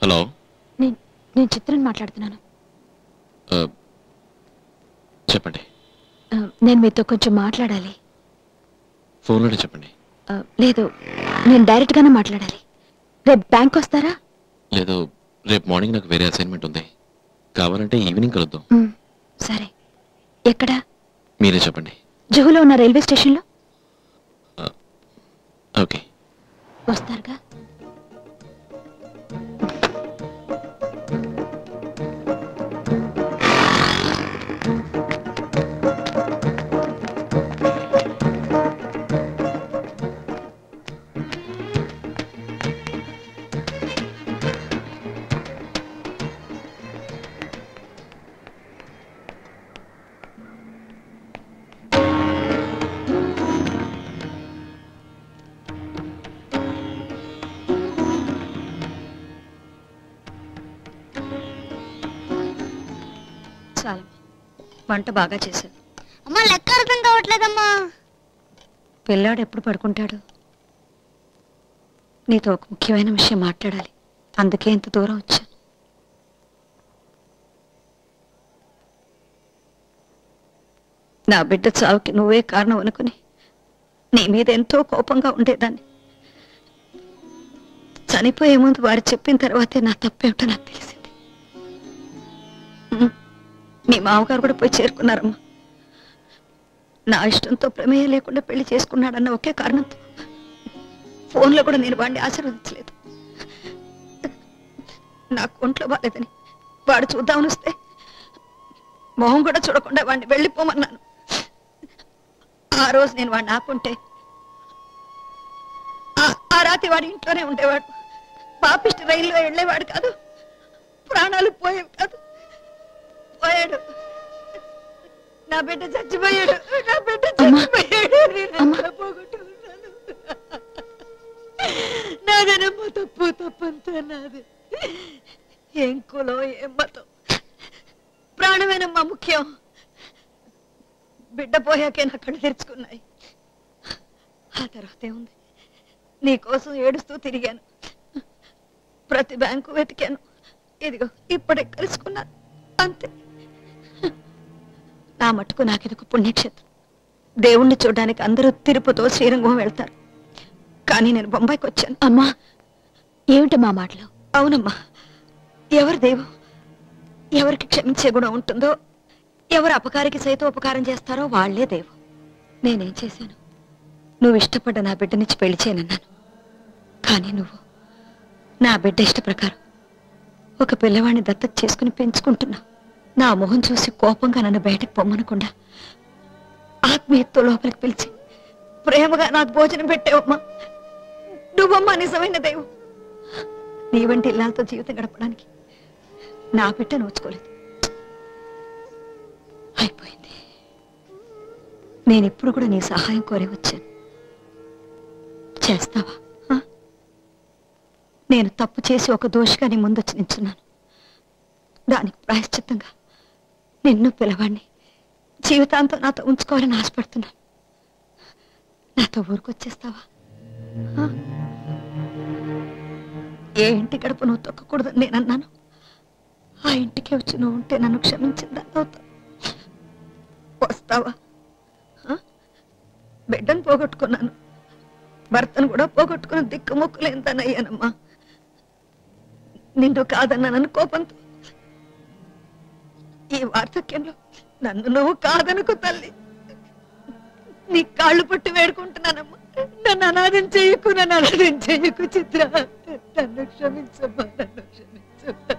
Hello, నేను చిత్రని మాట్లాడుతున్నాను. చెప్పండి. నేను మీతో కొంచెం మాట్లాడాలి. ఫోన్లోనే చెప్పండి. లేదు, నేను డైరెక్ట్గానే మాట్లాడాలి. రేపు బ్యాంక్ వస్తారా? లేదు, రేపు మార్నింగ్ నాకు వేరే అసైన్మెంట్ ఉంది. కావాలంటే ఈవినింగ్ కలుద్దాం. సరే. ఎక్కడా? మీరే చెప్పండి. జుహులో ఉన్న రైల్వే స్టేషన్లో. ఓకే, వస్తారుగా? చాలా వంట బాగా చేశాను. అమ్మా లెక్క అర్థం కావట్లేదమ్మా. పిల్లాడు ఎప్పుడు పడుకుంటాడు? నీతో ఒక ముఖ్యమైన విషయం మాట్లాడాలి, అందుకే ఇంత దూరం వచ్చాను. నా బిడ్డ చావుకి నువ్వే కారణం అనుకుని నీ మీద ఎంతో కోపంగా ఉండేదాన్ని. చనిపోయే ముందు వారు చెప్పిన తర్వాతే నా తప్పేమిటో నాకు తెలిసింది. మీ మామగారు కూడా పోయి చేరుకున్నారమ్మా. నా ఇష్టంతో ప్రమేయం లేకుండా పెళ్లి చేసుకున్నాడన్న ఒకే కారణంతో ఫోన్లో కూడా నేను వాడిని ఆశీర్వదించలేదు. నాకు ఒంట్లో బాలేదని వాడు చూద్దామని వస్తే మొహం కూడా చూడకుండా వాడిని వెళ్ళిపోమన్నాను. ఆ రోజు నేను వాడిని ఆపుంటే ఆ రాత్రి వాడి ఇంట్లోనే ఉండేవాడు. పాపిష్టి రైల్లో వెళ్ళేవాడు కాదు, ప్రాణాలు పోయేవి కాదు. పోయాడు, నా బిడ్డ చచ్చిపోయాడు. నా బిడ్డ చచ్చిపోయాడు. పోగొట్టుకున్నాను. నాదనమ్మ తప్పంతా నాది. ఏం కులం, ఏం మతం, ప్రాణమేనమ్మా ముఖ్యం. బిడ్డ పోయాకే నా కళ్ళు తెరుచుకున్నాయి. ఆ తర్వాత ఏముంది, నీకోసం ఏడుస్తూ తిరిగాను, ప్రతి బ్యాంకు వెతికాను. ఇదిగో ఇప్పుడే కలుసుకున్నాను, అంతే. నా మట్టుకు నాకిదొక పుణ్యక్షేత్రం. దేవుణ్ణి చూడడానికి అందరూ తిరుపతో శ్రీరంగం వెళ్తారు, కానీ నేను బొంబాయికి వచ్చాను. అమ్మా, ఏమిటమ్మా మాటలు? అవునమ్మా, ఎవరి దేవు ఎవరికి క్షమించే గుణం ఉంటుందో, ఎవరు అపకారికి సైతం ఉపకారం చేస్తారో వాళ్లే దేవు. నేనేం చేశాను? నువ్వు ఇష్టపడ్డ నా బిడ్డనిచ్చి పెళ్లి చేయనన్నాను, కానీ నువ్వు నా బిడ్డ ఇష్ట ప్రకారం ఒక పిల్లవాడిని దత్తత చేసుకుని పెంచుకుంటున్నావు. నా మొహం చూసి కోపంగా నన్ను బయటకు పొమ్మనకుండా ఆత్మీయతతో లోపలికి పిలిచి ప్రేమగా నాకు భోజనం పెట్టావమ్మా. నువ్వమ్మా నిజమైన దేవు. నీ వంటి ఇల్లాలతో జీవితం గడపడానికి నా బిడ్డ నోచుకోలేదు. అయిపోయింది. నేనిప్పుడు కూడా నీ సహాయం కోరి వచ్చాను. చేస్తావా? నేను తప్పు చేసి ఒక దోషిగా నీ ముందొచ్చి నించున్నాను. దానికి ప్రాయశ్చిత్తంగా నిన్ను పిల్లవాడిని జీవితాంతం నాతో ఉంచుకోవాలని ఆశపడుతున్నాను. నాతో ఊరికొచ్చేస్తావా? ఏ ఇంటి గడప నువ్వు తొక్కకూడదని నేనన్నాను, ఆ ఇంటికే వచ్చి నువ్వు ఉంటే నన్ను క్షమించిందా? వస్తావా? బిడ్డను పోగొట్టుకున్నాను, భర్తను కూడా పోగొట్టుకుని దిక్కుమొక్కులేంతనయ్యానమ్మా. నిన్ను కాదన్నానని కోపంతో ఈ వార్ధక్యంలో నన్ను నువ్వు కాదనుకు తల్లి. నీ కాళ్ళు పట్టు వేడుకుంటున్నానమ్మా. నన్ను అనాథం చెయ్యకు, నన్ను అనాథం చెయ్యకు చిత్ర. నన్ను క్షమించమ్మా, నన్ను క్షమించు.